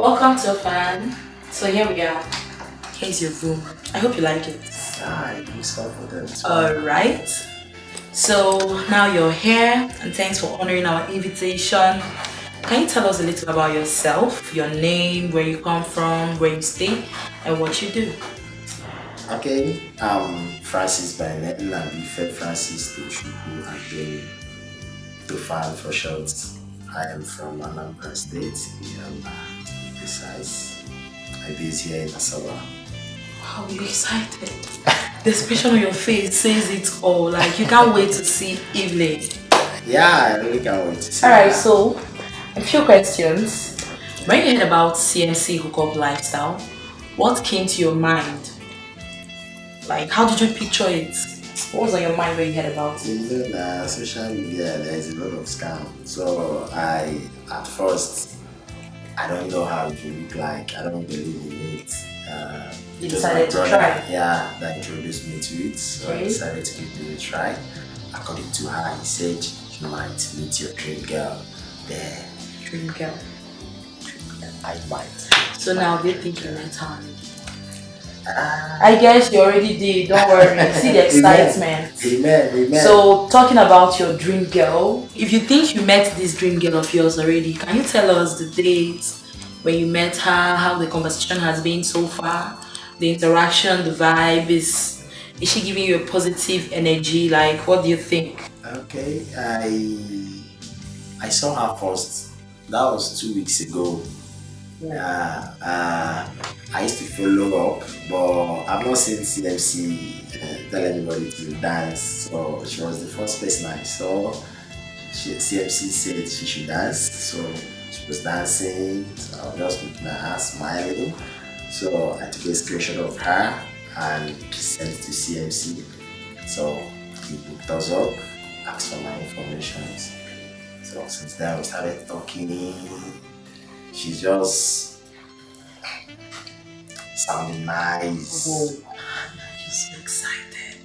Welcome to a fan. So here we are. Here's your room. I hope you like it. It looks confident. Alright. So now you're here and thanks for honoring our invitation. Can you tell us a little about yourself, your name, where you come from, where you stay, and what you do? Okay, I'm Francis by name. I'm Francis Tochukwu and to fan for short. I am from Anambra State, precise. I base here in Asaba. Wow, you're excited. The expression on your face says it all. Like you can't wait to see Evelyn. Yeah, I really can't wait to see. Alright, so a few questions. When you heard about CMC Hookup lifestyle, what came to your mind? Like, how did you picture it? What was on your mind when you heard about it? Social media, there's a lot of scam. So at first, I don't know how it will look like. I don't believe in it. You decided to try? Yeah, that introduced me to it. So okay. I decided to give it a try. According to her, he said you might meet your dream girl there. Dream girl. I might. So now do you think you met her? I guess you already did, don't worry. See the excitement. Amen. So talking about your dream girl, if you think you met this dream girl of yours already, can you tell us the date when you met her, how the conversation has been so far, the interaction, the vibe, is she giving you a positive energy? Like, what do you think? Okay, I saw her first. That was 2 weeks ago. I used to follow up, but I've not seen CMC tell anybody to dance. So she was the first person I saw. CMC said she should dance, so she was dancing. So I was just looking at her, smiling. So I took a screenshot of her and sent it to CMC. So he booked us up, asked for my information. So since then we started talking. She's just sounding nice. Whoa, I'm so excited.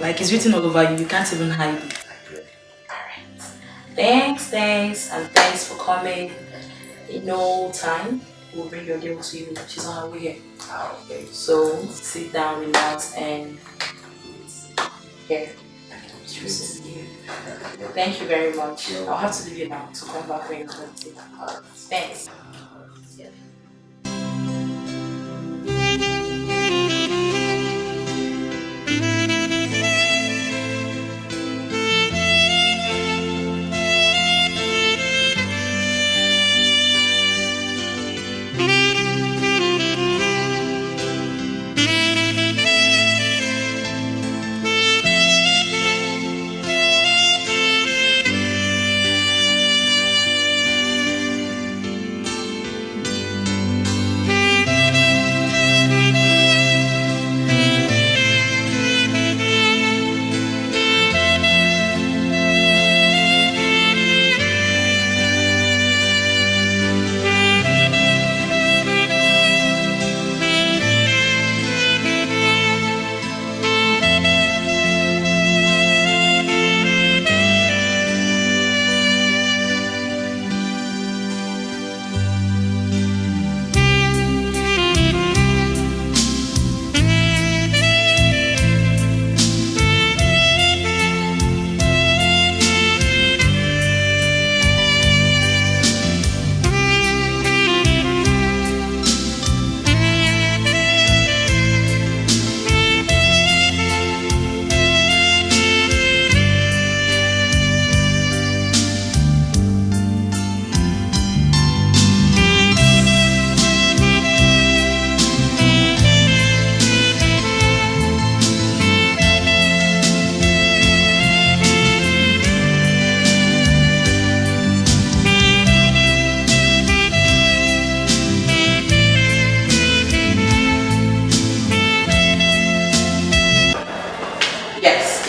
Like it's written all over you, you can't even hide it. Alright. Thanks, and thanks for coming. In no time, we'll bring your girl to you. She's on her way here. Okay. So sit down, relax, and here. Thank you very much. I'll have to leave you now to come back when you're ready. Thanks.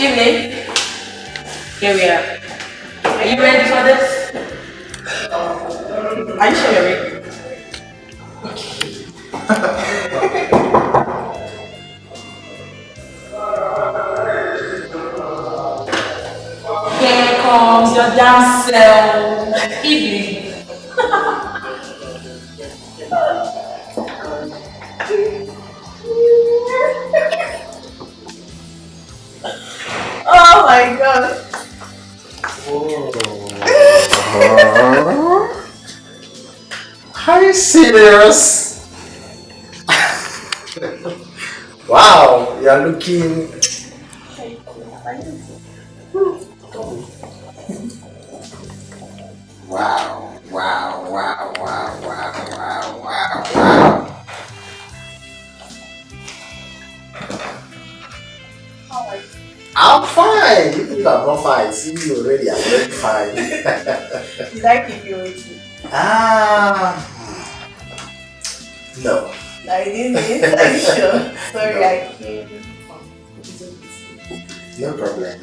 Evening. Here we are. Are you ready for this? Are you sure you're ready? Okay. Here comes your damn self, Evening. my god. Oh. Are you serious? Wow, you're looking. Wow, wow, wow, wow, wow, wow, wow, wow. I'm fine. Even if I'm not fine, see you already. I'm very fine. Did I keep you waiting? Ah, no. I didn't. Are you sure? Sorry, I came. No problem.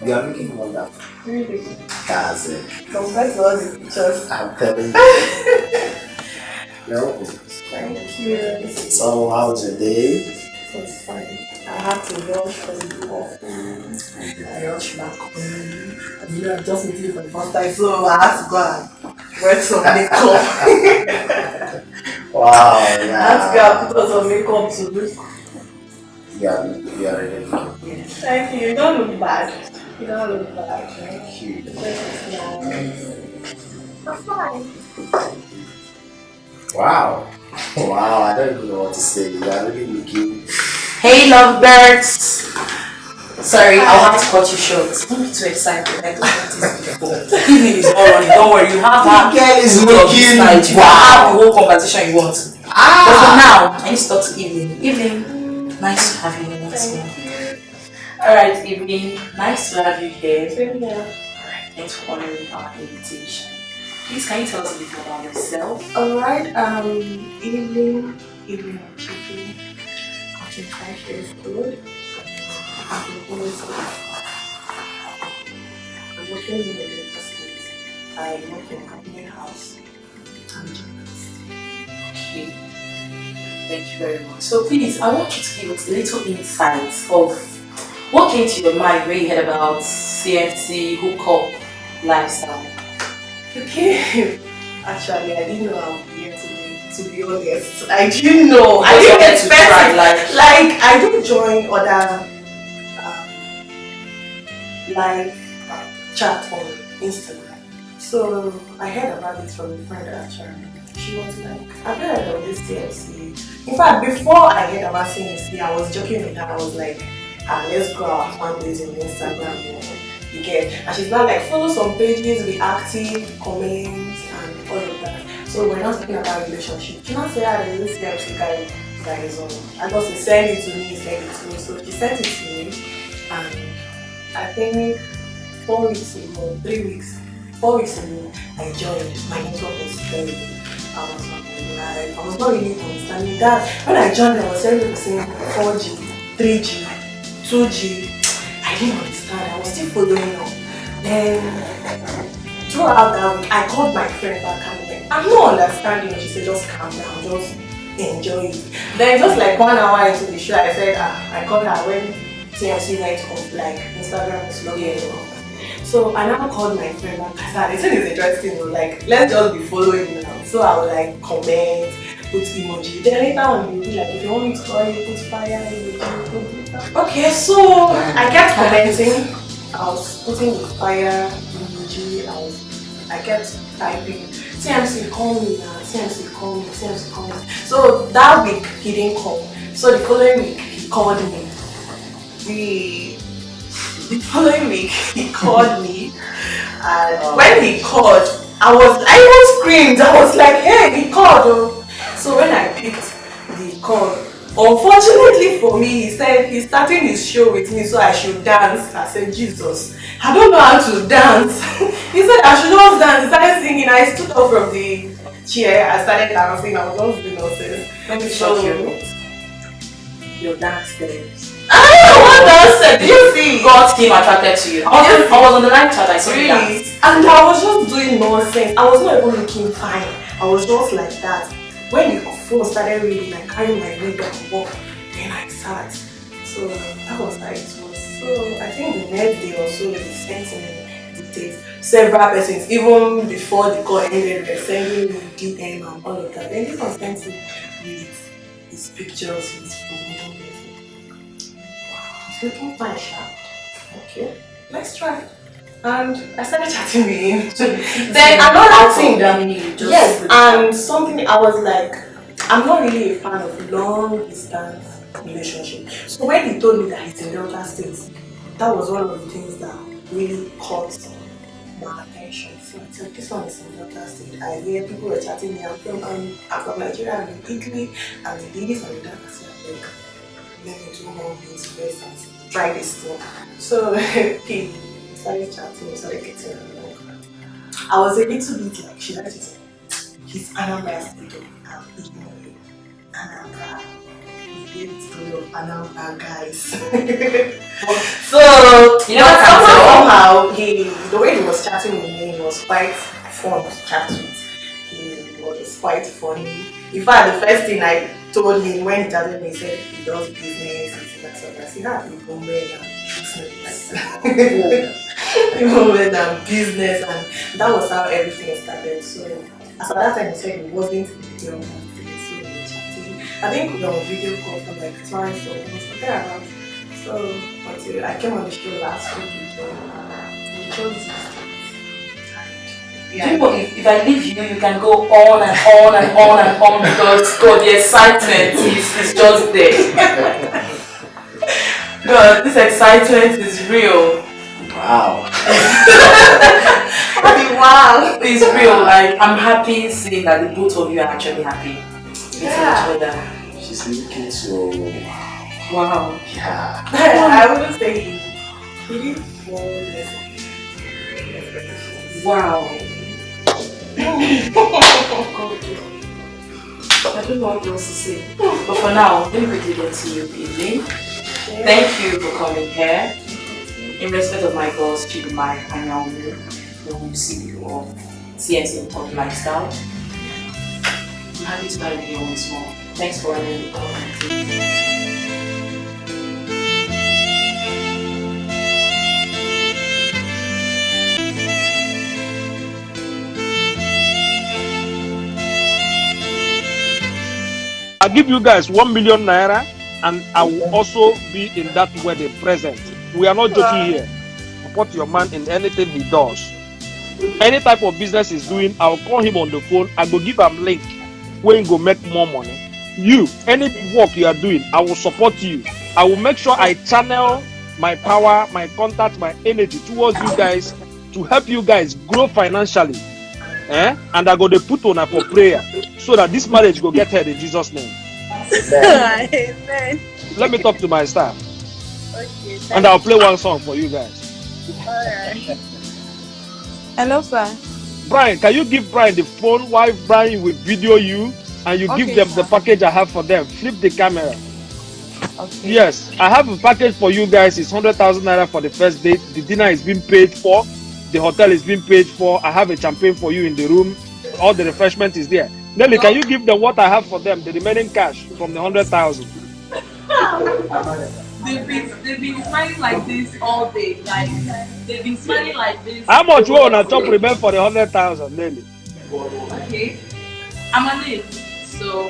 You are looking wonderful. Really? That's it. Compared to all the pictures. I'm telling you. No. Thank you. So, how was your day? It was fine. I had to rush for the coffee. I rushed back home. And you know, I just met you for the first time, so I had to go and wear some makeup. Wow, I had to go yeah. and put on some makeup to look. You are really looking. Thank you. You don't look bad. You don't look bad. Thank you. This is nice. I'm fine. Wow. Wow, I don't even know what to say. You are really looking. Hey, lovebirds. Sorry, I'll have to cut you short. Don't be too excited. I don't want this before. Evening is all running. Don't worry, you have The girl is You looking. can have the Wow. whole conversation you want. But for Ah. now, I need to talk to Evelyn. Evelyn, nice to have you here once more. Thank you. Alright, Evelyn, nice to have you here. Same here. Alright, thanks for honoring our invitation. Please, can you tell us a bit more about yourself? Alright, evening chicken. I'm 25 years old. I'm always I'm working in the university. I work in a company house. I'm a journalist. Okay, thank you very much. So please, I want you to give us a little insight of what came to your mind when you heard about CMC hookup lifestyle. Okay. Actually, I didn't know I would be here today, to be honest. I didn't know. I didn't expect it. Like, I don't join other live chat on Instagram. So I heard about it from a friend actually. She was like, I've heard of this CFC. In fact, before I heard about CFC, I was joking with her. I was like, let's grow our fan base on Instagram. You get, and she's not like, follow some pages, be active, comment, and all of that. So we're not talking about relationship. She not say, there's this CFC guy that is on. I just say, send it to me, send it to me. So she sent it to me, and I think 4 weeks ago, 3 weeks, 4 weeks ago, I joined. My network was terrible. I was not live. I was not really understanding that. When I joined, I was everybody saying 4G, 3G, 2G. I didn't understand. I was still following up. Then throughout that week, I called my friend back and like, I'm not understanding. She said, just calm down, just enjoy it. Then just like 1 hour into the show, I said, I called her when TMC went off, like Instagram is logging off. So I now called my friend back. I said, this thing is interesting, though. Like, let's just be following now. So I would like comment, put emoji. Then later on, you'll be like, if you want me to call you, put fire, emoji, put this. Okay, so I kept commenting. I was putting the fire, emoji. I kept typing, TMC call me now, TMC call me, TMC call me. So that week, he didn't call. So the following week, he called me. The following week he called me, and when he called, I even screamed. I was like, hey, he called. Oh. So when I picked the call, unfortunately for me, he said he's starting his show with me, so I should dance. I said, Jesus, I don't know how to dance. He said I should just dance. He started singing. I stood up from the chair. I started dancing. I was just doing nonsense. Let me shock you. Your dance skills. What else? Did you see? God came attracted to you. I was on the live chat, I saw you Really? dance. And I was just doing nonsense. I was not even looking fine. I was just like that. When the phone started ringing, I carried my leg and walk. Then I sat. So that was how it was. So I think the next day or so, they sent me details. Several persons, even before the call ended, were sending me DM and all of that. Then this was sent me with his pictures, his phone. looking fine, sharp. Okay, let's try. And I started chatting with him. Then another thing that, yes, and something I was like, I'm not really a fan of long distance relationship. So when he told me that he's in Delta State, that was one of the things that really caught my attention. So I said, this one is in Delta State. I hear people were chatting me. I'm from Nigeria, I'm in Italy, and the ladies are in Delta State. I'm like, let me do more things first and try this thing. So he started chatting, we started getting along. I was a little bit like, should I just say, he's Anambra State, I'm ignoring Anambra. He gave the story of Anambra guys. So, You know what somehow, the way he was chatting with me was quite fun to chat with. He was quite funny. In fact, the first thing I told him when he chatted with me, he said he does business, and I said, yeah, people men and business. People men and business, and that was how everything started. So, as at that time, he said he wasn't in the so we were chatting. I think we were on video call for like twice or something around. So, until I came on the show last week, we chose Do you know if I leave you, you can go on and on and on and on because God, the excitement is just there. God, this excitement is real. Wow. wow. It's real. Like, I'm happy seeing that the both of you are actually happy with each other. She's looking so Wow. yeah. I wouldn't say he didn't fall less. Wow. I don't know what else to say. But for now, let me quickly get to your evening. Thank you for coming here. In respect of my girls, Chidumai and Naomi, who you see you on CNC and Top Lifestyle. I'm happy to have you once more. Thanks for running the call. I'll give you guys 1 million naira and I will also be in that wedding present. We are not joking here. Support your man in anything he does. Any type of business he's doing, I'll call him on the phone. I go give him link where he go make more money. You, any work you are doing, I will support you. I will make sure I channel my power, my contact, my energy towards you guys to help you guys grow financially. And I go to put on for prayer so that this marriage go get head in Jesus' name. Amen. Let me talk to my staff. Okay. And I'll play one song for you guys. Alright. Hello, sir. Brian, can you give Brian the phone while Brian will video you and you give them the package I have for them? Flip the camera. Okay. Yes, I have a package for you guys. It's 100,000 naira for the first date. The dinner is being paid for. The hotel is being paid for. I have a champagne for you in the room. All the refreshment is there. Nelly, can you give them what I have for them, the remaining cash from the 100,000? They've been smiling like this all day. Like they've been smiling like this. How much you want to chop remain for the 100,000, Nelly? Okay. I'm on it. So,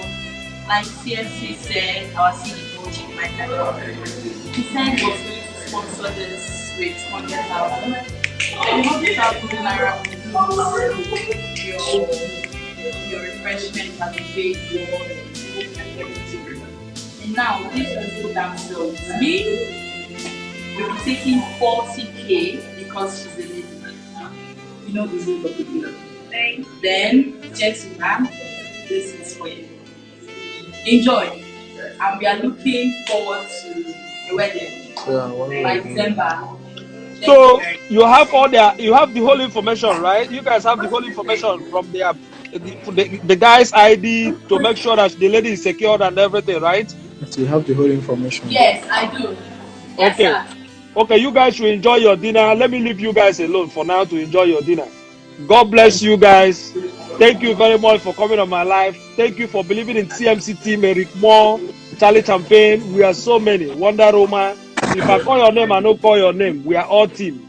like CFC said, our CEO Chief Mike, he said he was going to sponsor this with 100,000. And 100,000 naira your refreshment and the paid for and everything. And now these people themselves, me, will be taking 40K because she's a lady. You know this is what we do. Then, gentlemen, this is for you. Enjoy. And we are looking forward to the wedding by December. So you have all you have the whole information, right? You guys have the whole information from the guy's ID to make sure that the lady is secured and everything, right? So you have the whole information. Yes, I do. Yes, okay. Sir. Okay, you guys should enjoy your dinner. Let me leave you guys alone for now to enjoy your dinner. God bless you guys. Thank you very much for coming on my life. Thank you for believing in CMC team, Eric Moore, Charlie Champagne. We are so many. Wonder Roma. If I call your name, I don't call your name. We are all team.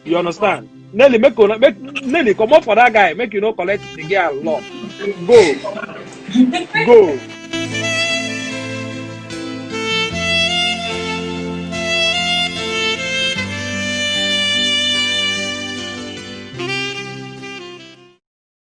You understand? Nelly, make Nelly come up for that guy. Make you know collect the girl lot. Go. Go.